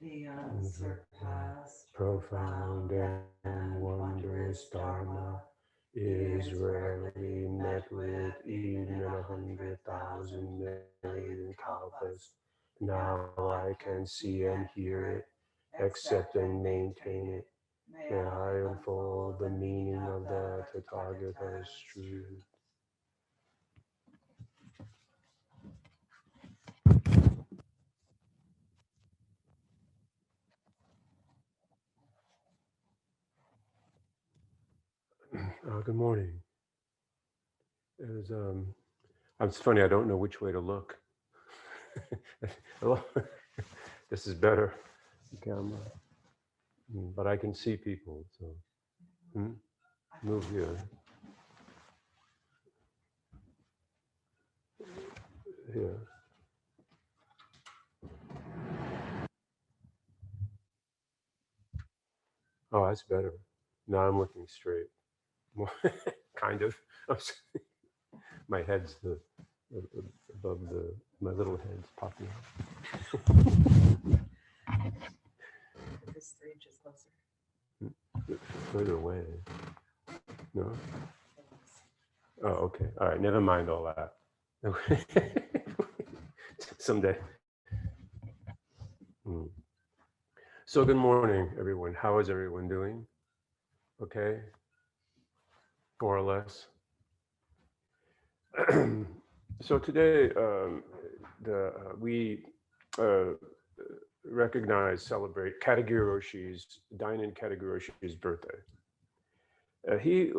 the unsurpassed, profound, and wondrous Dharma is rarely met with even in 100,000 million kalpas. Now I can see and hear it, accept and maintain it. May I unfold the meaning of the Tathagata's truth. Good morning. It was, it's funny, I don't know which way to look. Hello? This is better. Camera. But I can see people, so move here. Here. Oh, that's better. Now I'm looking straight. Kind of. My head's above my little head's popping out. This 3 inches closer. Further away. No? Oh, okay. All right. Never mind all that. Someday. So good morning, everyone. How is everyone doing? Okay? More or less. So today, we recognize, celebrate Katagiri Roshi's, Dainin Katagiri Roshi's birthday. Katagiri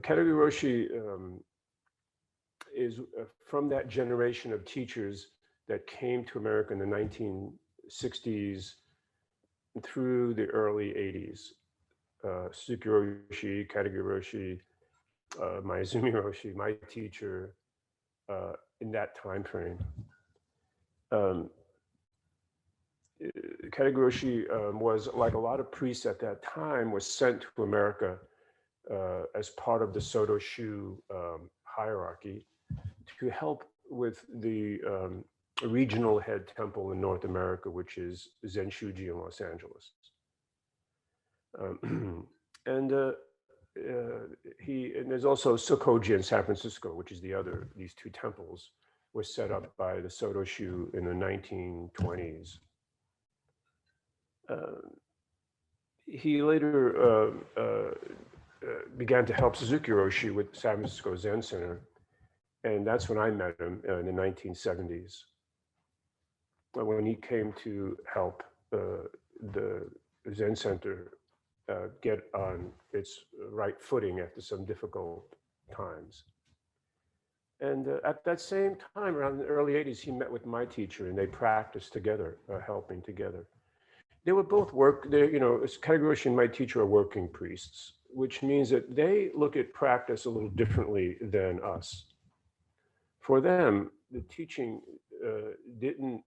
Roshi is from that generation of teachers that came to America in the 1960s through the early 80s. Suzuki Roshi, Katagiri Roshi, Mayuzumi Roshi, my teacher, in that time frame. Katagiri Roshi was, like a lot of priests at that time, was sent to America as part of the Soto Shu hierarchy to help with the regional head temple in North America, which is Zen Shuji in Los Angeles. And there's also Sokoji in San Francisco, which is these two temples were set up by the Soto Shu in the 1920s. He later began to help Suzuki Roshi with San Francisco Zen Center, and that's when I met him in the 1970s, when he came to help the Zen Center get on its right footing after some difficult times. And at that same time, around the early 80s, he met with my teacher, and they practiced together, helping together. They were both Katagiri Roshi and my teacher are working priests, which means that they look at practice a little differently than us. For them, the teaching didn't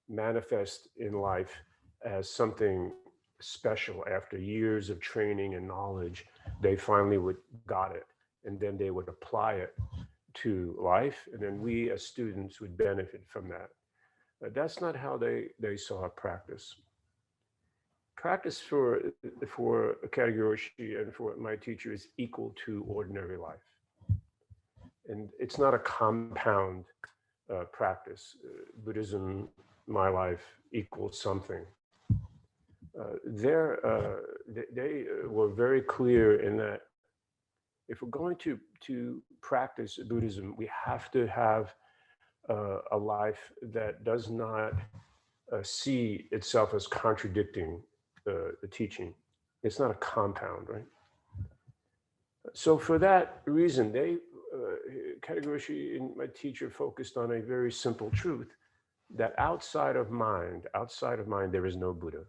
manifest in life as something special. After years of training and knowledge, they finally got it, and then they would apply it to life, and then we as students would benefit from that. That's not how they saw practice. Practice for Katagiri Roshi and for my teacher is equal to ordinary life, and it's not a compound practice. Buddhism, my life equals something. They were very clear in that if we're going to practice Buddhism, we have to have a life that does not see itself as contradicting the teaching. It's not a compound, right? So for that reason, Katagiri Roshi and my teacher focused on a very simple truth, that outside of mind, there is no Buddha.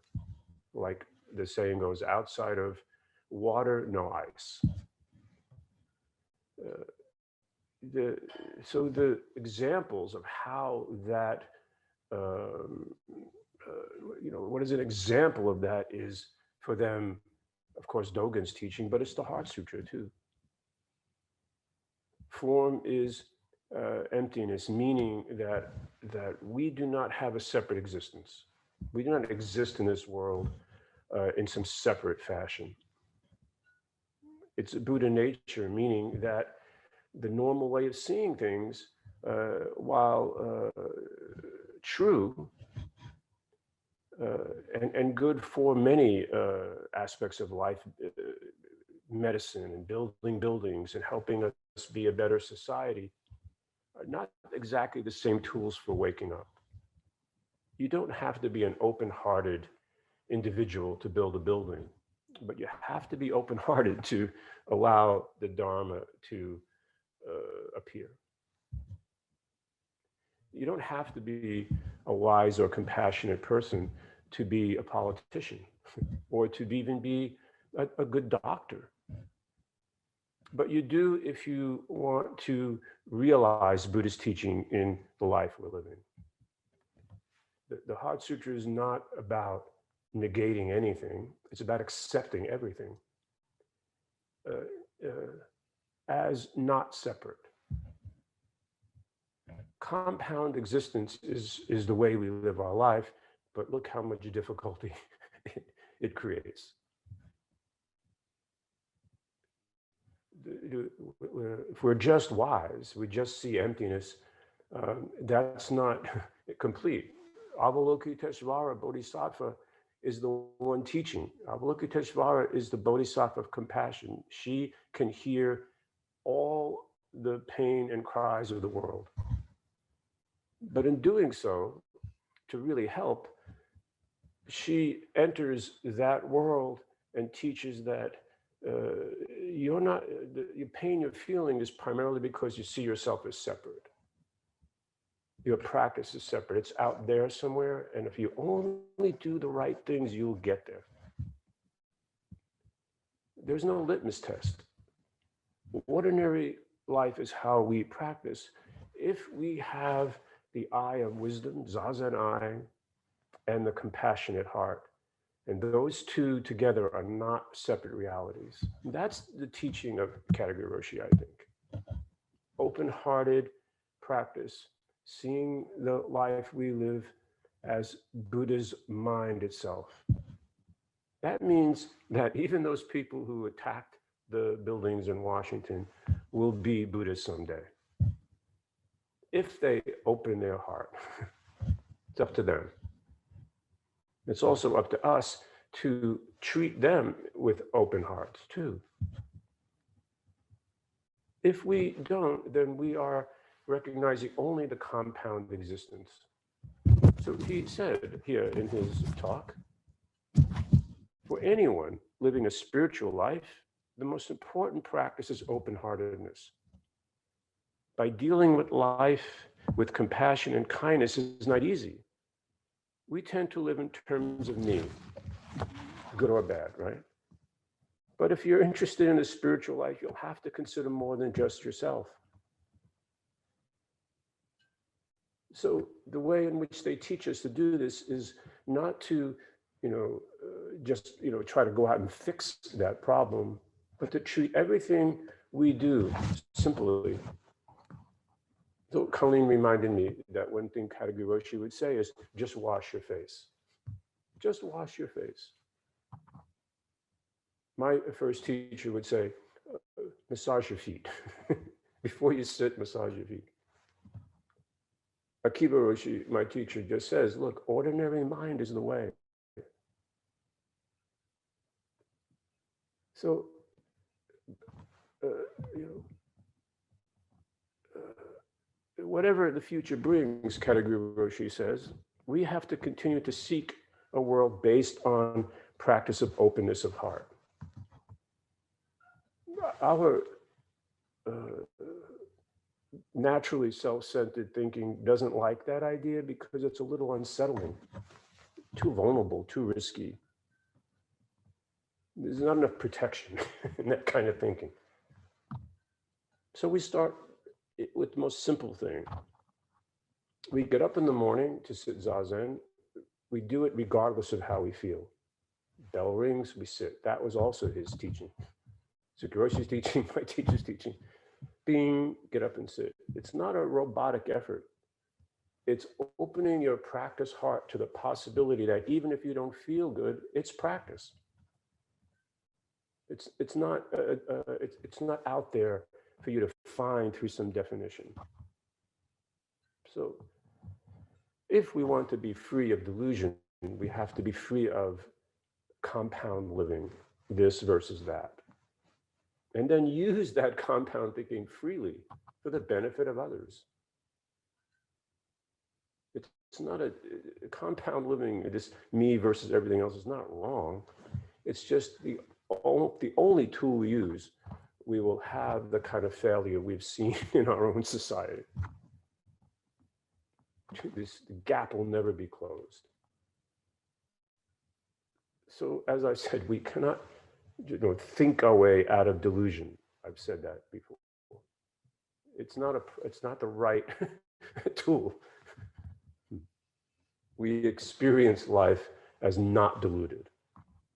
Like the saying goes, outside of water, no ice. So the examples of how that, what is an example of that is for them, of course, Dogen's teaching, but it's the Heart Sutra too. Form is emptiness, meaning that we do not have a separate existence. We do not exist in this world in some separate fashion. It's a Buddha nature, meaning that the normal way of seeing things, while true and good for many aspects of life, medicine and building buildings and helping us be a better society, are not exactly the same tools for waking up. You don't have to be an open-hearted individual to build a building, but you have to be open-hearted to allow the Dharma to appear. You don't have to be a wise or compassionate person to be a politician or to even be a good doctor. But you do if you want to realize Buddhist teaching in the life we're living. The Heart Sutra is not about negating anything. It's about accepting everything as not separate. Compound existence is the way we live our life, but look how much difficulty it creates. If we're just wise, we just see emptiness, that's not complete. Avalokiteshvara Bodhisattva is the one teaching. Avalokiteshvara is the Bodhisattva of compassion. She can hear all the pain and cries of the world. But in doing so, to really help, she enters that world and teaches that you're not, the pain you're feeling is primarily because you see yourself as separate. Your practice is separate. It's out there somewhere. And if you only do the right things, you'll get there. There's no litmus test. Ordinary life is how we practice. If we have the eye of wisdom, zazen eye, and the compassionate heart, and those two together are not separate realities. That's the teaching of Katagiri Roshi, I think. Open-hearted practice, seeing the life we live as Buddha's mind itself. That means that even those people who attacked the buildings in Washington will be Buddhists someday, if they open their heart. It's up to them. It's also up to us to treat them with open hearts too. If we don't, then we are recognizing only the compound existence. So he said here in his talk, for anyone living a spiritual life, the most important practice is open-heartedness. By dealing with life with compassion and kindness is not easy. We tend to live in terms of me, good or bad, right? But if you're interested in the spiritual life, you'll have to consider more than just yourself. So the way in which they teach us to do this is not to, just, try to go out and fix that problem, but to treat everything we do simply. So Colleen reminded me that one thing Katagiri Roshi would say is, just wash your face. Just wash your face. My first teacher would say, massage your feet. Before you sit, massage your feet. Akiba Roshi, my teacher, just says, look, ordinary mind is the way. So, whatever the future brings, Katagiri Roshi says, we have to continue to seek a world based on practice of openness of heart. Our naturally self-centered thinking doesn't like that idea because it's a little unsettling, too vulnerable, too risky. There's not enough protection in that kind of thinking. So we start with the most simple thing. We get up in the morning to sit zazen. We do it regardless of how we feel. Bell rings, we sit. That was also his teaching. Sukiroshi's teaching, my teacher's teaching. Bing, get up and sit. It's not a robotic effort. It's opening your practice heart to the possibility that even if you don't feel good, it's practice. It's not it's not out there for you to find through some definition. So if we want to be free of delusion, we have to be free of compound living, this versus that, and then use that compound thinking freely for the benefit of others. It's not a compound living, this me versus everything else is not wrong. It's just the only tool we use, we will have the kind of failure we've seen in our own society. This gap will never be closed. So as I said, we cannot think our way out of delusion. I've said that before. It's not the right tool. We experience life as not deluded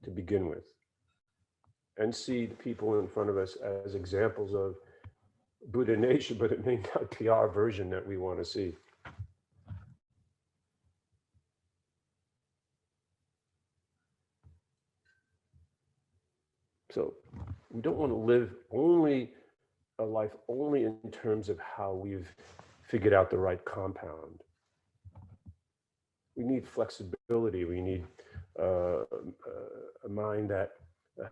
to begin with, and see the people in front of us as examples of Buddha nature, but it may not be our version that we want to see. So we don't want to live a life only in terms of how we've figured out the right compound. We need flexibility. We need a mind that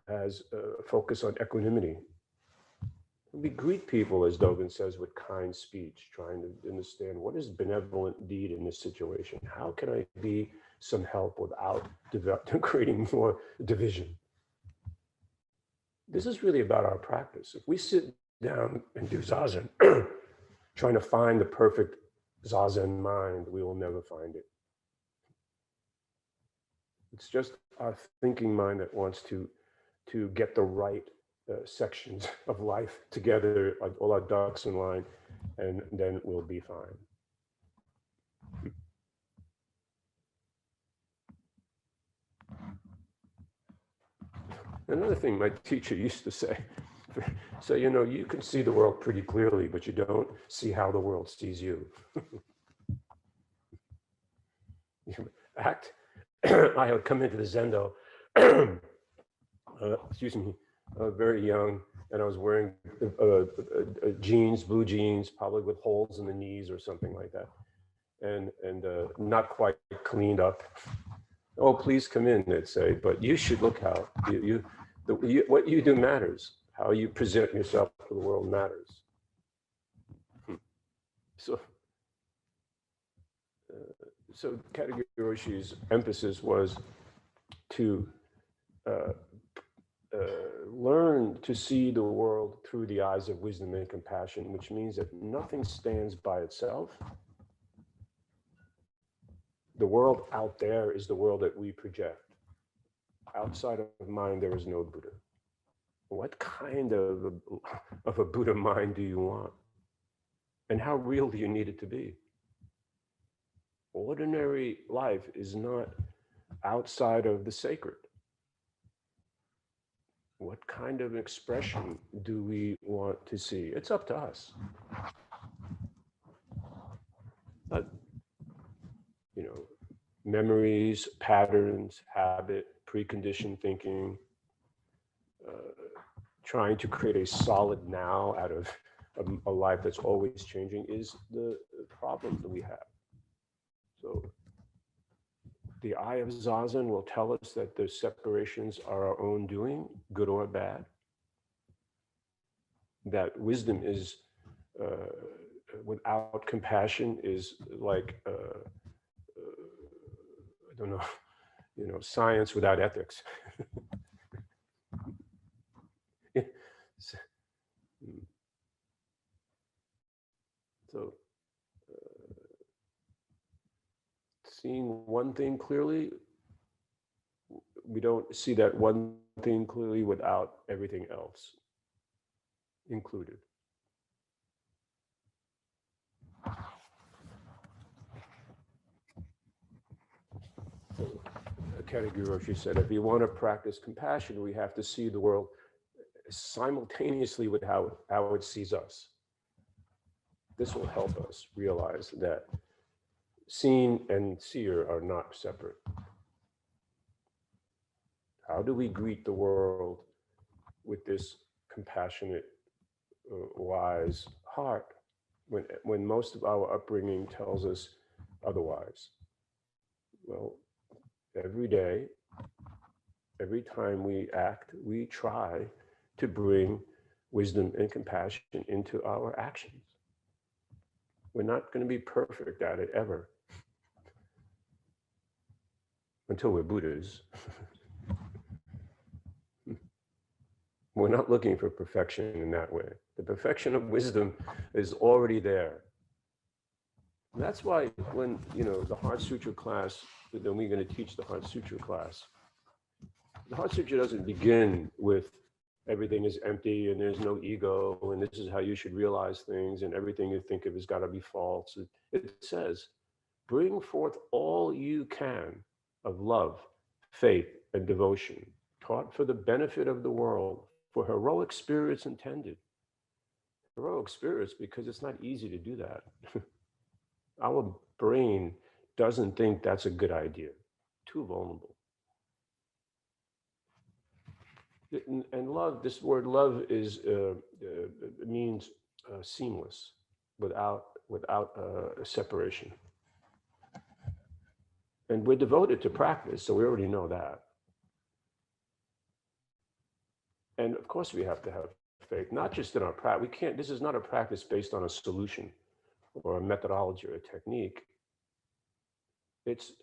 has a focus on equanimity. We greet people, as Dogen says, with kind speech, trying to understand what is benevolent deed in this situation. How can I be some help without creating more division? This is really about our practice. If we sit down and do zazen, trying to find the perfect zazen mind, we will never find it. It's just our thinking mind that wants to get the right sections of life together, like all our ducks in line, and then we'll be fine. Another thing my teacher used to say, so you can see the world pretty clearly, but you don't see how the world sees you. I would come into the Zendo, excuse me, very young, and I was wearing jeans, blue jeans, probably with holes in the knees or something like that, and not quite cleaned up. Oh, please come in, they'd say, but you should look how what you do matters. How you present yourself to the world matters. So Katagiri Roshi's emphasis was to learn to see the world through the eyes of wisdom and compassion, which means that nothing stands by itself. The world out there is the world that we project. Outside of mind, there is no Buddha. What kind of a Buddha mind do you want? And how real do you need it to be? Ordinary life is not outside of the sacred. What kind of expression do we want to see? It's up to us. But, memories, patterns, habit, preconditioned thinking, trying to create a solid now out of a life that's always changing is the problem that we have. So the eye of Zazen will tell us that the separations are our own doing, good or bad. That wisdom is, without compassion, is like, I don't know, science without ethics. So, seeing one thing clearly, we don't see that one thing clearly without everything else included. Katagiri Roshi said, if we want to practice compassion, we have to see the world simultaneously with how it sees us. This will help us realize that Seen and seer are not separate. How do we greet the world with this compassionate, wise heart when most of our upbringing tells us otherwise? Well, every day, every time we act, we try to bring wisdom and compassion into our actions. We're not going to be perfect at it ever until we're Buddhas. We're not looking for perfection in that way. The perfection of wisdom is already there. And that's why when, the Heart Sutra class, then we're going to teach the Heart Sutra class. The Heart Sutra doesn't begin with everything is empty and there's no ego and this is how you should realize things and everything you think of has got to be false. It says, bring forth all you can of love, faith, and devotion, taught for the benefit of the world, for heroic spirits intended. Heroic spirits, because it's not easy to do that. Our brain doesn't think that's a good idea. Too vulnerable. And love, this word love is means seamless, without separation. And we're devoted to practice, so we already know that. And of course, we have to have faith, not just in our practice. We can't. This is not a practice based on a solution or a methodology or a technique. It's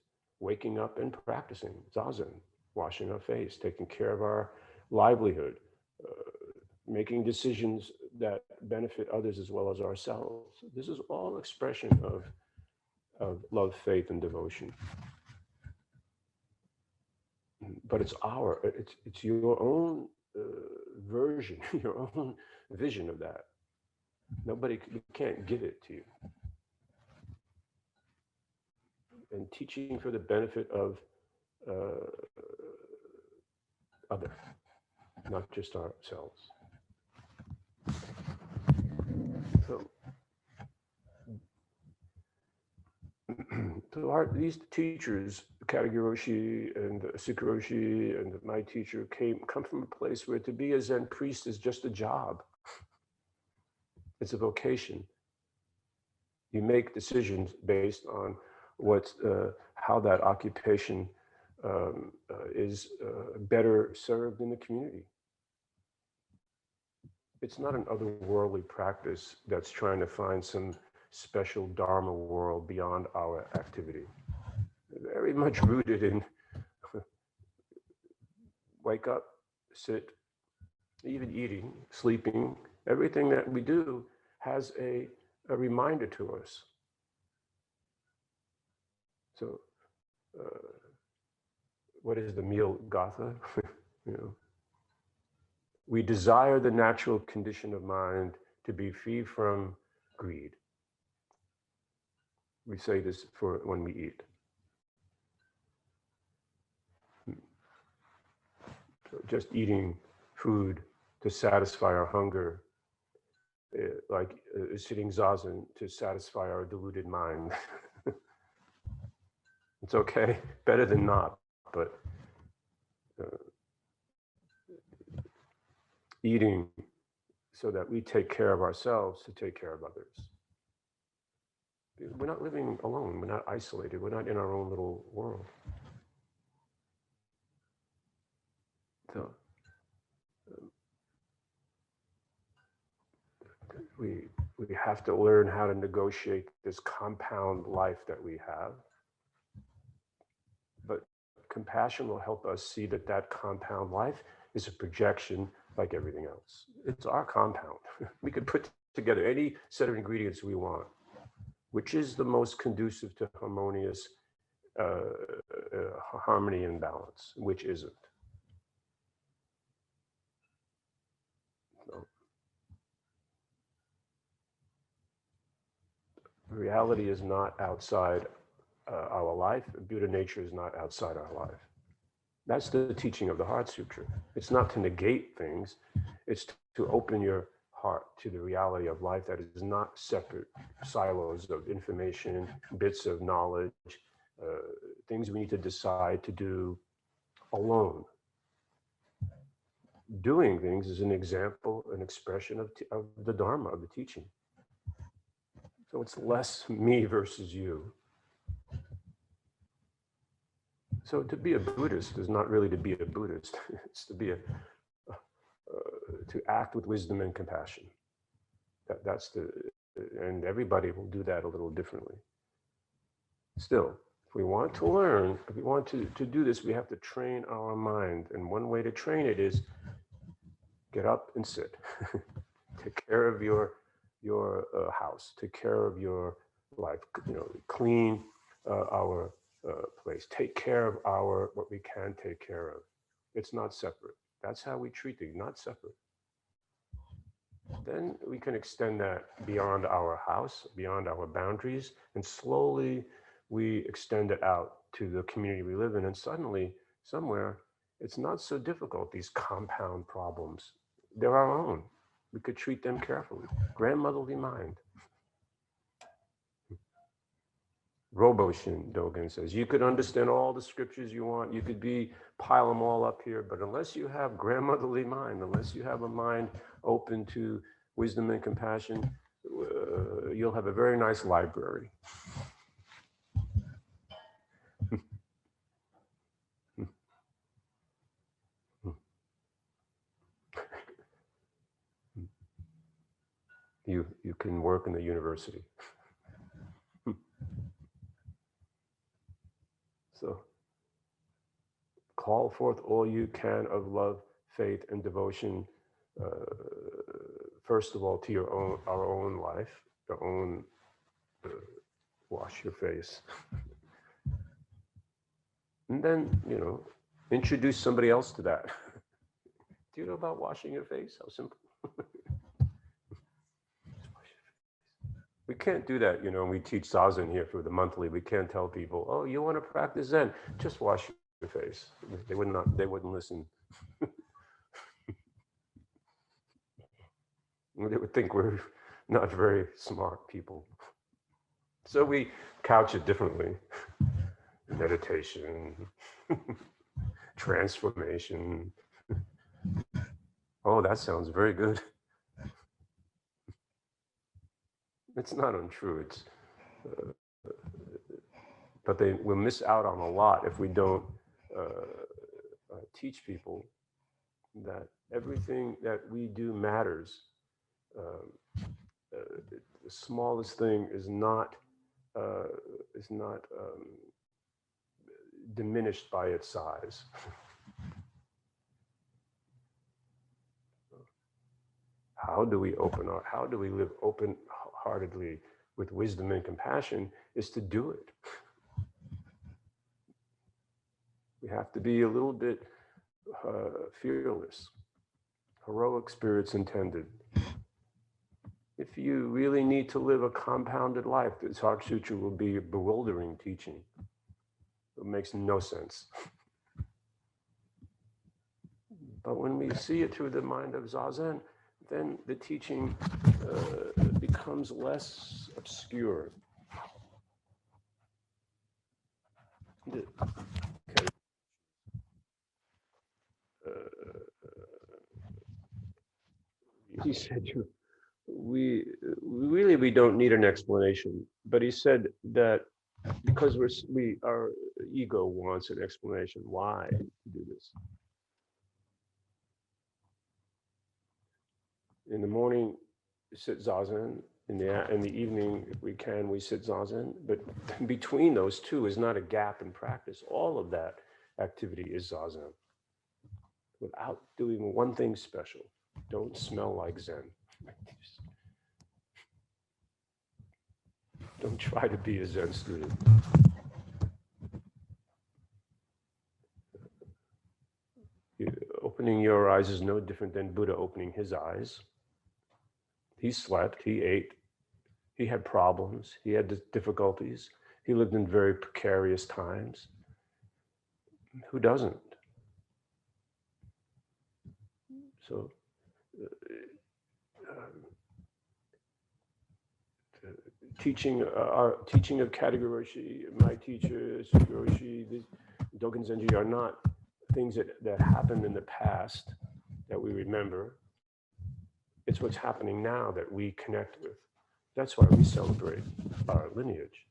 waking up and practicing zazen, washing our face, taking care of our livelihood, making decisions that benefit others as well as ourselves. This is all expression of love, faith, and devotion. But it's your own version, your own vision of that. We can't give it to you. And teaching for the benefit of others, not just ourselves. So, these teachers, Katagiri Roshi and Sukhi Roshi and my teacher come from a place where to be a Zen priest is just a job. It's a vocation. You make decisions based on how that occupation is better served in the community. It's not an otherworldly practice that's trying to find some special Dharma world beyond our activity. Very much rooted in wake up, sit, even eating, sleeping, everything that we do has a reminder to us. So, what is the meal gatha? We desire the natural condition of mind to be free from greed. We say this for when we eat. So just eating food to satisfy our hunger, like sitting zazen to satisfy our deluded mind. It's okay, better than not, but eating so that we take care of ourselves to take care of others. We're not living alone, we're not isolated, we're not in our own little world. So we have to learn how to negotiate this compound life that we have. But compassion will help us see that compound life is a projection like everything else. It's our compound. We could put together any set of ingredients we want. Which is the most conducive to harmonious harmony and balance, which isn't. So, reality is not outside our life. Buddha nature is not outside our life. That's the teaching of the Heart Sutra. It's not to negate things. It's to open your part to the reality of life that is not separate silos of information, bits of knowledge, things we need to decide to do alone. Doing things is an example, an expression of the Dharma, of the teaching. So it's less me versus you. So to be a Buddhist is not really to be a Buddhist. It's to be to act with wisdom and compassion. That's and everybody will do that a little differently. Still, if we want to learn, if we want to do this, we have to train our mind. And one way to train it is get up and sit. Take care of your house. Take care of your life. Clean our place. Take care of what we can take care of. It's not separate. That's how we treat things, not separate. Then we can extend that beyond our house, beyond our boundaries, and slowly we extend it out to the community we live in. And suddenly, somewhere, it's not so difficult, these compound problems. They're our own. We could treat them carefully. Grandmotherly mind. Roboshin Dogen says, you could understand all the scriptures you want, you could pile them all up here, but unless you have grandmotherly mind, unless you have a mind open to wisdom and compassion, you'll have a very nice library. You can work in the university. So call forth all you can of love, faith, and devotion. First of all, to our own life, your own. Wash your face, and then introduce somebody else to that. Do you know about washing your face? How simple. We can't do that, we teach Zazen here for the monthly. We can't tell people, oh, you want to practice Zen, just wash your face. They wouldn't listen. They would think we're not very smart people. So we couch it differently. Meditation, transformation. Oh, that sounds very good. It's not untrue. But they will miss out on a lot if we don't teach people that everything that we do matters. The smallest thing is not diminished by its size. How do we live open-heartedly with wisdom and compassion is to do it. We have to be a little bit fearless. Heroic spirits intended. If you really need to live a compounded life, the Talk Sutra will be a bewildering teaching. It makes no sense. But when we see it through the mind of Zazen, then the teaching becomes less obscure. He said, we don't need an explanation. But he said that because our ego wants an explanation why to do this. In the morning, sit Zazen. In the evening, if we can, we sit Zazen. But between those two is not a gap in practice. All of that activity is Zazen. Without doing one thing special. Don't smell like Zen. Don't try to be a Zen student. Opening your eyes is no different than Buddha opening his eyes. He slept, he ate, he had problems, he had difficulties. He lived in very precarious times. Who doesn't? So our teaching of Katagiri Roshi, my teacher, Suki Roshi, the Dogen Zenji are not things that happened in the past that we remember. It's what's happening now that we connect with. That's why we celebrate our lineage.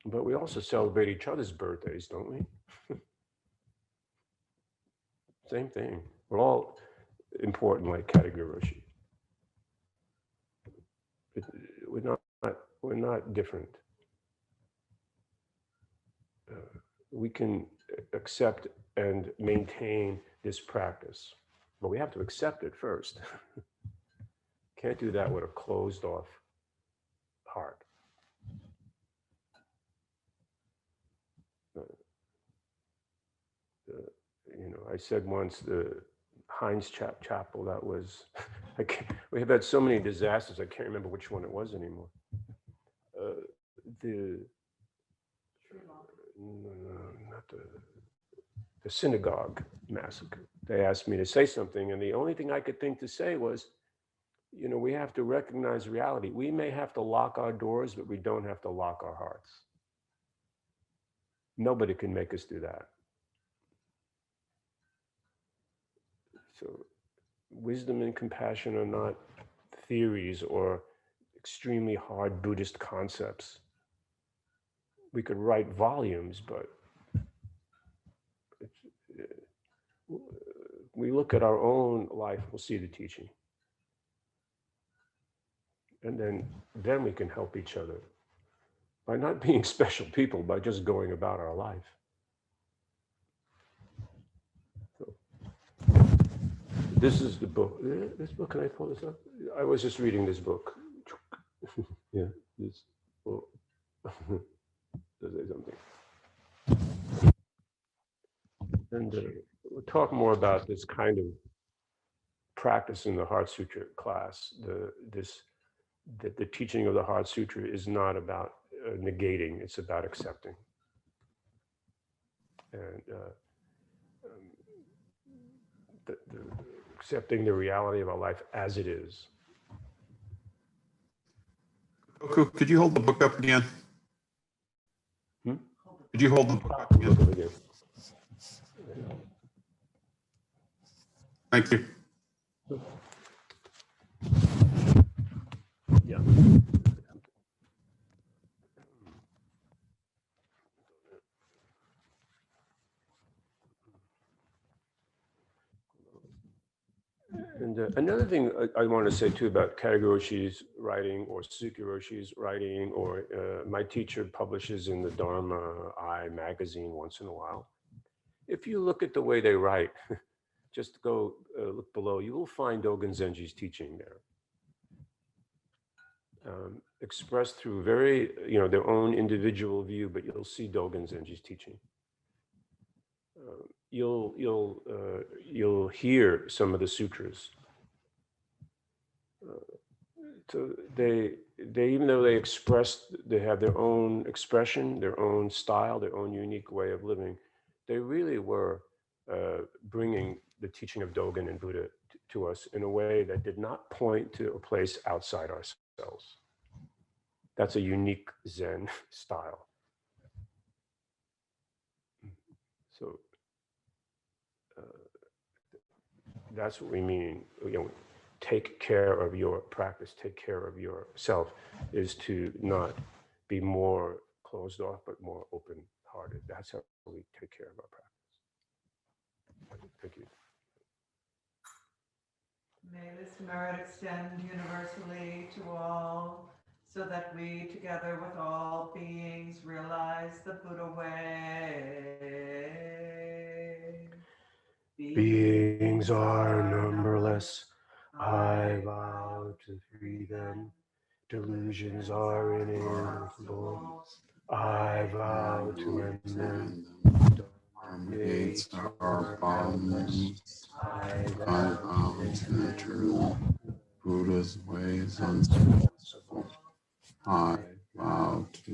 But we also celebrate each other's birthdays, don't we? Same thing. We're all important like Katagiri Roshi. We're not different. We can accept and maintain this practice, but we have to accept it first. Can't do that with a closed off heart. I said once the Heinz Chapel, that was, we have had so many disasters, I can't remember which one it was anymore. Not the synagogue massacre. They asked me to say something, and the only thing I could think to say was, we have to recognize reality. We may have to lock our doors, but we don't have to lock our hearts. Nobody can make us do that. So wisdom and compassion are not theories or extremely hard Buddhist concepts. We could write volumes, but we look at our own life, we'll see the teaching. And then we can help each other by not being special people, by just going about our life. So, this is the book. This book, can I pull this up? I was just reading this book. Yeah, this. Well, does say something. And we'll talk more about this kind of practice in the Heart Sutra class. The teaching of the Heart Sutra is not about negating; it's about accepting. And accepting the reality of our life as it is. Kotoku, could you hold the book up again? Could you hold the book up again? Thank you. Yeah. And another thing I want to say too about Katagiri Roshi's writing or Suki Roshi's writing, or my teacher publishes in the Dharma Eye magazine once in a while. If you look at the way they write, just go look below, you will find Dogen Zenji's teaching there. Expressed through very, their own individual view, but you'll see Dogen Zenji's teaching. You'll hear some of the sutras. So they even though they have their own expression, their own style, their own unique way of living, they really were bringing the teaching of Dogen and Buddha to us in a way that did not point to a place outside ourselves. That's a unique Zen style. So that's what we mean. Take care of your practice, take care of yourself, is to not be more closed off, but more open-hearted. That's how we take care of our practice. Thank you. May this merit extend universally to all, so that we, together with all beings, realize the Buddha way. Beings are numberless, I vow to free them. Delusions are inevitable, I vow to end them. Dharma gates are boundless, I vow to enter them. Buddha's ways unsurpassable, I vow to